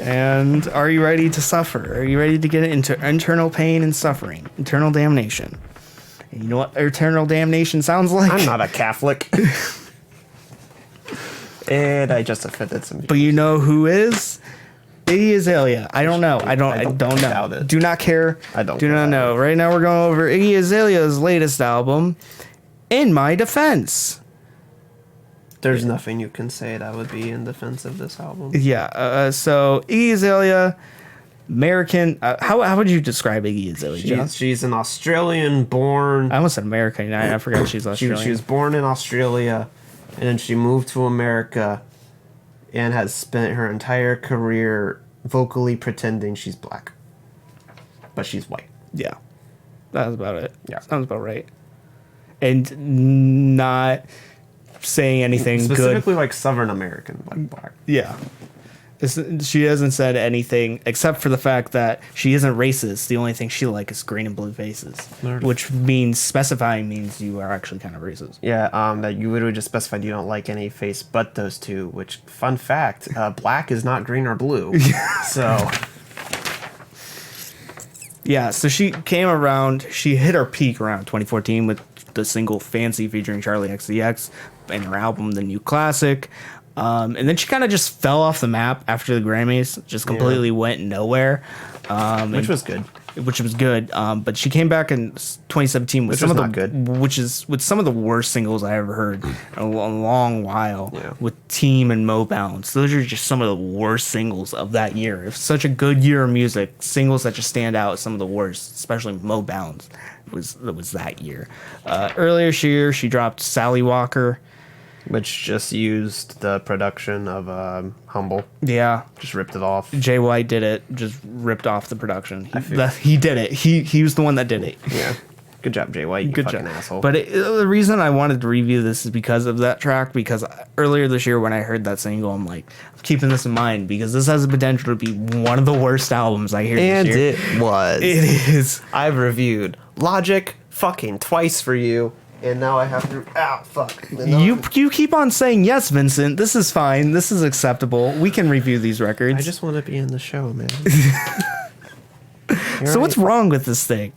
And are you ready to suffer? Are you ready to get into internal pain and suffering? Eternal damnation. And you know what eternal damnation sounds like? I'm not a Catholic. And I just offended some people. But you know who is? Iggy Azalea. I don't know. I don't know. doubt it. Do not care. I don't Do care not about know. it. Right now we're going over Iggy Azalea's latest album, In My Defense. There's nothing you can say that would be in defense of this album. Yeah. So Iggy Azalea, American. How would you describe Iggy Azalea? John? She's an Australian-born. I almost said American. I forgot she's Australian. She was born in Australia, and then she moved to America, and has spent her entire career vocally pretending she's black, but she's white. Yeah, that's about it. Yeah. Sounds about right. And not saying anything Specifically, good. like Southern American, like black. Yeah. She hasn't said anything except for the fact that she isn't racist. The only thing she likes is green and blue faces, which means specifying means you are actually kind of racist. Yeah, that you literally just specified you don't like any face but those two, which, fun fact, black is not green or blue. So... Yeah, so she came around, she hit her peak around 2014 with the single Fancy featuring Charlie XCX and her album, The New Classic. And then she kind of just fell off the map after the Grammys, just completely went nowhere. which was good. Which was good. But she came back in 2017 with Which some was of the not good. which is with some of the worst singles I ever heard in a long while. Yeah. With Team and Mo Bounce. Those are just some of the worst singles of that year. It's such a good year of music. Singles that just stand out as some of the worst, especially Mo Bounce was that year. Earlier this year, she dropped Sally Walker. Which just used the production of Humble. Yeah. Just ripped it off. Jay White did it. Just ripped off the production. feel- He did it. He was the one that did it. Yeah. Good job, Jay White. You Good fucking job. asshole. But the reason I wanted to review this is because of that track. Because earlier this year when I heard that single, I'm like, I'm keeping this in mind because this has the potential to be one of the worst albums I hear and this year. it was. It is. I've reviewed Logic fucking twice for you, and now I have to. Ow, fuck. You keep on saying yes, Vincent. This is fine. This is acceptable. We can review these records. I just want to be in the show, man. So what's wrong with this thing?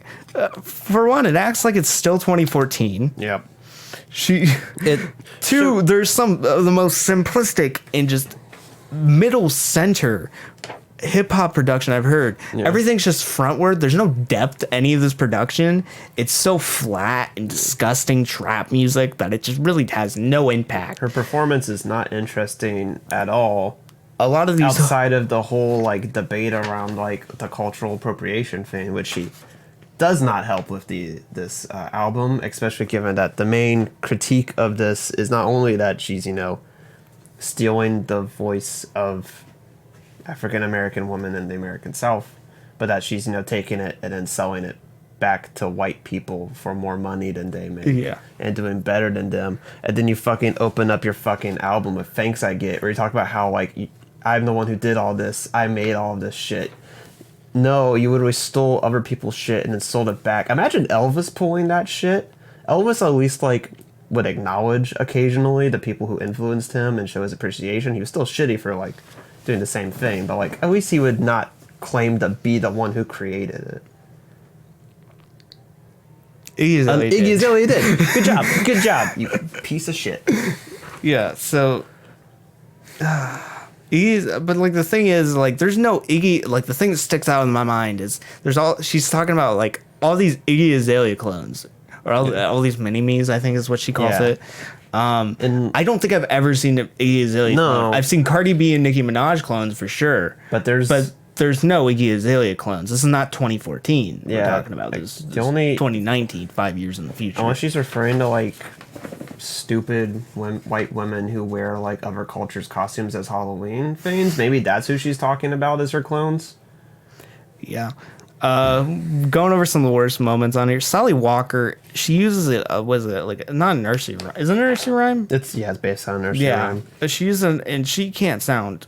For one, it acts like it's still 2014. Yep. Two, there's some of the most simplistic and just middle center hip hop production I've heard. Yeah. Everything's just frontward. There's no depth to any of this production. It's so flat and disgusting trap music that it just really has no impact. Her performance is not interesting at all. A lot of these Outside of the whole like debate around like the cultural appropriation thing, which she does not help with this album, especially given that the main critique of this is not only that she's stealing the voice of African American women in the American South, but that she's taking it and then selling it back to white people for more money than they make, Yeah. and doing better than them. And then you fucking open up your fucking album with "Thanks I Get," where you talk about how I'm the one who did all this, I made all of this shit. No, you literally stole other people's shit and then sold it back. Imagine Elvis pulling that shit. Elvis at least would acknowledge occasionally the people who influenced him and show his appreciation. He was still shitty for doing the same thing, but at least he would not claim to be the one who created it. Iggy Azalea did. Good job. Good job, you piece of shit. Yeah, so but the thing is there's no Iggy, the thing that sticks out in my mind is she's talking about all these Iggy Azalea clones or all these mini-me's, I think is what she calls it. And I don't think I've ever seen an Iggy Azalea clone. I've seen Cardi B and Nicki Minaj clones for sure. But there's no Iggy Azalea clones. This is not 2014 we're talking about. This is only 2019, 5 years in the future. Unless she's referring to stupid white women who wear other cultures' costumes as Halloween things. Maybe that's who she's talking about as her clones. Yeah. Going over some of the worst moments on here. Sally Walker, she uses it. Was it not a nursery rhyme? Is it a nursery rhyme? It's based on a nursery rhyme. But she uses and she can't sound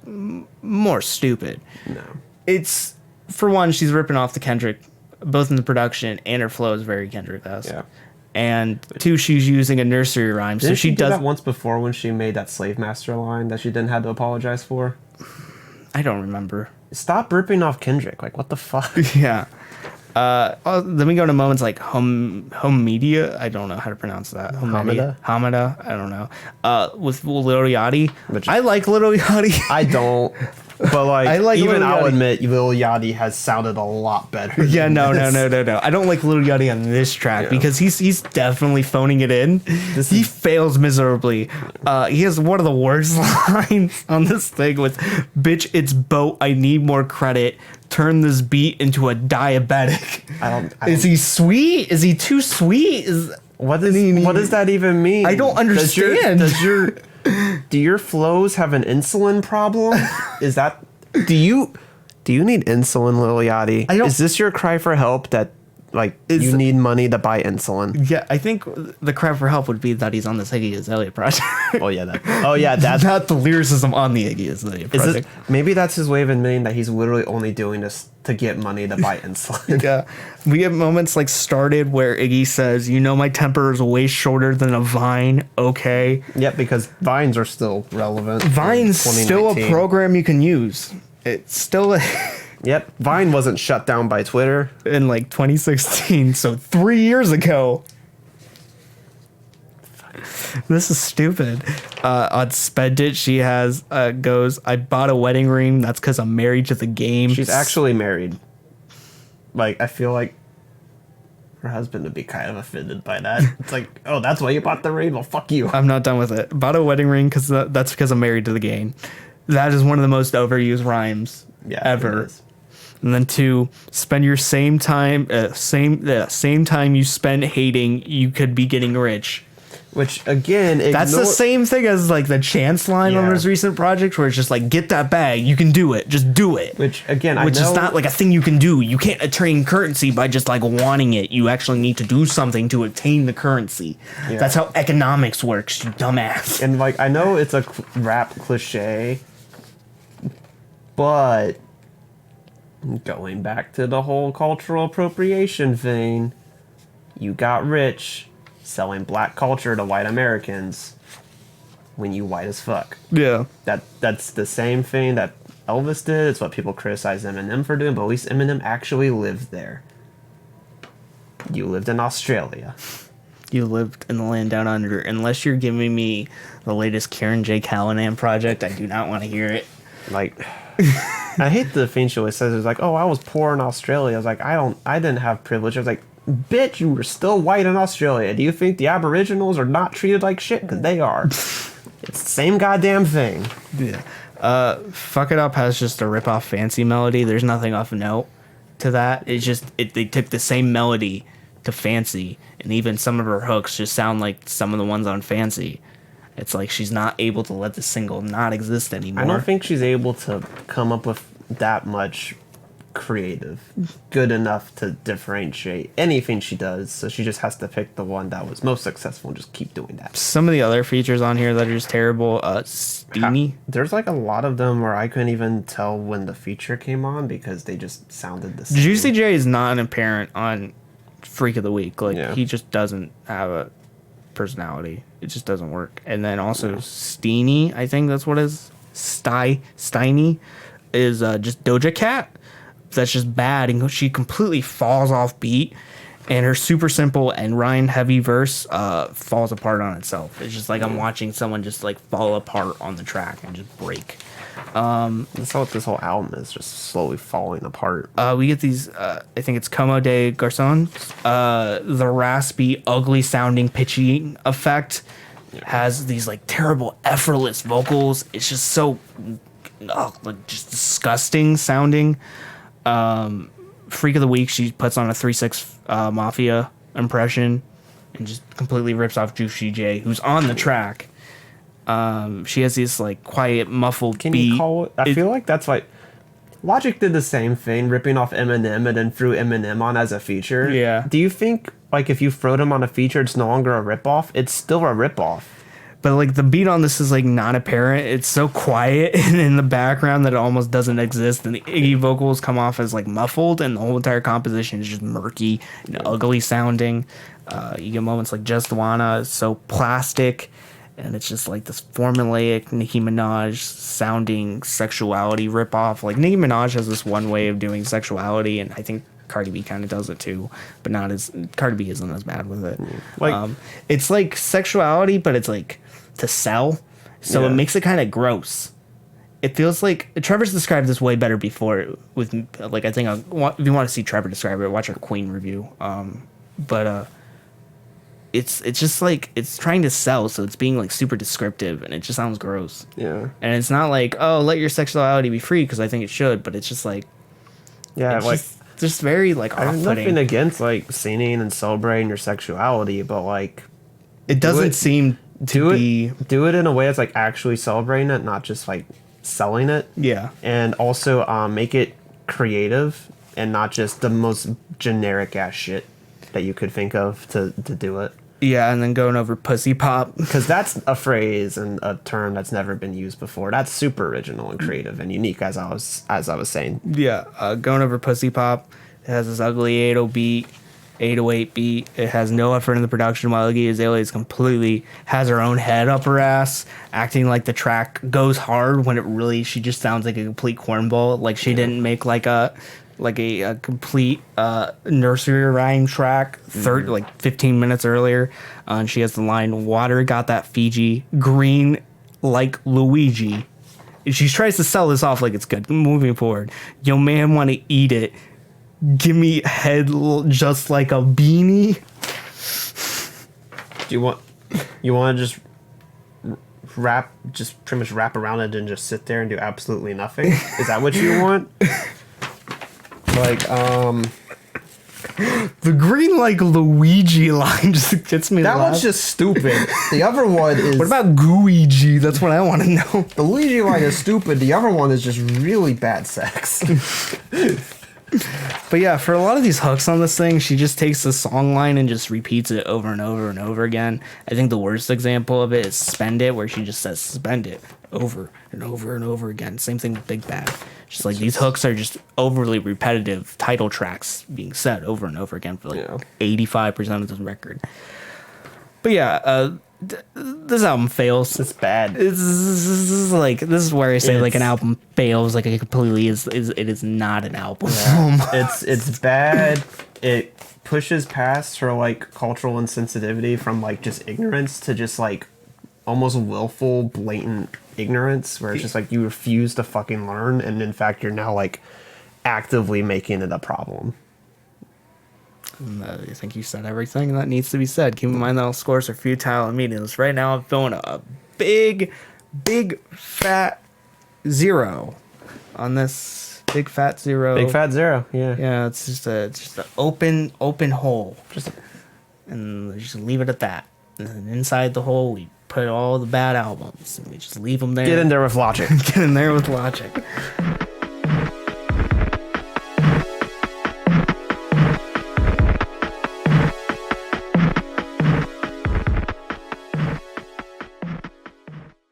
more stupid. No. It's for one, she's ripping off the Kendrick, both in the production and her flow is very Kendrick-esque. Yeah. And two, she's using a nursery rhyme, Didn't so she do does that once before when she made that Slave Master line that she didn't have to apologize for. I don't remember. Stop ripping off Kendrick. Like, what the fuck? Yeah. Then we go to moments like home media. I don't know how to pronounce that. Hamada. I don't know. With Lil Yachty. I like Lil Yachty. I don't. But like, even I'll admit, Lil Yachty has sounded a lot better. Yeah, no. I don't like Lil Yachty on this track because he's definitely phoning it in. He fails miserably. He has one of the worst lines on this thing with, "Bitch, it's boat. I need more credit. Turn this beat into a diabetic." I don't Is he sweet? Is he too sweet? What does that even mean? I don't understand. Do your flows have an insulin problem? Is that do you need insulin, Lil Yachty? Is this your cry for help that you need money to buy insulin? Yeah, I think the cry for help would be that he's on the Iggy Azalea project. That's not the lyricism on the Iggy Azalea project. Maybe that's his way of admitting that he's literally only doing this to get money to buy insulin. Yeah, we have moments like Started where Iggy says, my temper is way shorter than a Vine. Okay. Yep, because Vines are still relevant. Vine's still a program you can use. It's still a... Yep, Vine wasn't shut down by Twitter in 2016, so 3 years ago. This is stupid. On Spend It, she goes, "I bought a wedding ring. That's because I'm married to the game." She's actually married. I feel like her husband would be kind of offended by that. It's like, oh, that's why you bought the ring? Well, fuck you. I'm not done with it. Bought a wedding ring that's because I'm married to the game. That is one of the most overused rhymes ever. And then 2, spend your same time you spend hating, you could be getting rich. Which again, that's the same thing as the Chance line on his recent project, where it's just get that bag, you can do it, just do it. Which again, is not a thing you can do. You can't attain currency by just wanting it. You actually need to do something to attain the currency. Yeah. That's how economics works, you dumbass. And I know it's a rap cliche, but going back to the whole cultural appropriation thing, you got rich selling black culture to white Americans when you white as fuck. Yeah. That's the same thing that Elvis did. It's what people criticize Eminem for doing, but at least Eminem actually lived there. You lived in Australia. You lived in the land down under. Unless you're giving me the latest Karen J. Callanan project, I do not want to hear it. I hate the thing she always says. It's like, oh, I was poor in Australia. I was like, I didn't have privilege. I was like, bitch, you were still white in Australia. Do you think the Aboriginals are not treated like shit? Because they are. It's the same goddamn thing. Yeah. Fuck It Up has just a rip-off Fancy melody. There's nothing off note to that. It's just, they took the same melody to Fancy, and even some of her hooks just sound like some of the ones on Fancy. It's like she's not able to let the single not exist anymore. I don't think she's able to come up with that much creative good enough to differentiate anything she does, so she just has to pick the one that was most successful and just keep doing that. Some of the other features on here that are just terrible. Steamy. There's a lot of them where I couldn't even tell when the feature came on because they just sounded the same. Juicy J is not an apparent on Freak of the Week. He just doesn't have a personality. It just doesn't work. And then also Steeny, I think that's what it is. Steiny is just Doja Cat. That's just bad, and she completely falls off beat, and her super simple and rhyme heavy verse falls apart on itself. It's just I'm watching someone just fall apart on the track and just break. That's what this whole album is, just slowly falling apart. We get these, I think it's Como de Garçon, the raspy, ugly sounding pitchy effect has these terrible, effortless vocals. It's just so, just disgusting sounding. Freak of the Week, she puts on a 3-6 Mafia impression and just completely rips off Juicy J, who's on the track. She has this quiet, muffled Can beat. You call it? I feel like that's Logic did the same thing, ripping off Eminem and then threw Eminem on as a feature. Yeah. Do you think if you throw him on a feature, it's no longer a ripoff? It's still a ripoff. But the beat on this is not apparent. It's so quiet and in the background that it almost doesn't exist, and the Iggy vocals come off as muffled, and the whole entire composition is just murky and ugly sounding. You get moments like Just Wanna is so plastic and it's just like this formulaic Nicki Minaj sounding sexuality ripoff. Like Nicki Minaj has this one way of doing sexuality, and I think Cardi B kind of does it too, but not as Cardi B isn't as bad with it. Like It's like sexuality, but it's like to sell, so it makes it kind of gross. It feels like Trevor's described this way better before with like I think if you want to see Trevor describe it, watch our Queen review. But it's just like it's trying to sell, so it's being like super descriptive, and it just sounds gross. Yeah, and it's not like, oh, let your sexuality be free, because I think it should, but it's just like, yeah, like just very like I have off-putting. nothing against like singing and celebrating your sexuality, but like It doesn't seem to be do it in a way that's like actually celebrating it, not just like selling it. Yeah. And also make it creative and not just the most generic ass shit that you could think of to do it. Yeah, and then going over pussy pop. Because that's a phrase and a term that's never been used before. That's super original and creative and unique, as I was saying. Yeah, going over pussy pop. It has this ugly 808 beat. It has no effort in the production, while Iggy Azalea is completely has her own head up her ass, acting like the track goes hard when it really she just sounds like a complete cornball. Like she didn't make like a complete nursery rhyme track 15 minutes earlier. And she has the line, "Water got that Fiji, green like Luigi." She tries to sell this off like it's good. Moving forward, yo man want to eat it. Give me head just like a beanie. Do you want to just pretty much wrap around it and just sit there and do absolutely nothing? Is that what you want? Like, the green like Luigi line just gets me. That one's just stupid. The other one is. What about Gooigi? That's what I want to know. The Luigi line is stupid. The other one is just really bad sex. But yeah, for a lot of these hooks on this thing, she just takes the song line and just repeats it over and over and over again. I think the worst example of it is "Spend It," where she just says "spend it" over and over and over again. Same thing with "Big Bad." Just like these hooks are just overly repetitive title tracks being said over and over again for like 85% of the record. But yeah, this album fails. It's bad. This is where I say like an album fails. Like it completely it is not an album. Yeah. It's bad. It pushes past her like cultural insensitivity from like just ignorance to just like almost willful, blatant ignorance, where it's just like you refuse to fucking learn, and in fact you're now like actively making it a problem. I think you said everything that needs to be said. Keep in mind that all scores are futile and meaningless. Right now I'm feeling a big fat 0 on this. Big fat 0. Big fat 0, yeah. Yeah, it's just an open hole. And just leave it at that. And then inside the hole we put all the bad albums, and we just leave them there. Get in there with logic. Get in there with logic.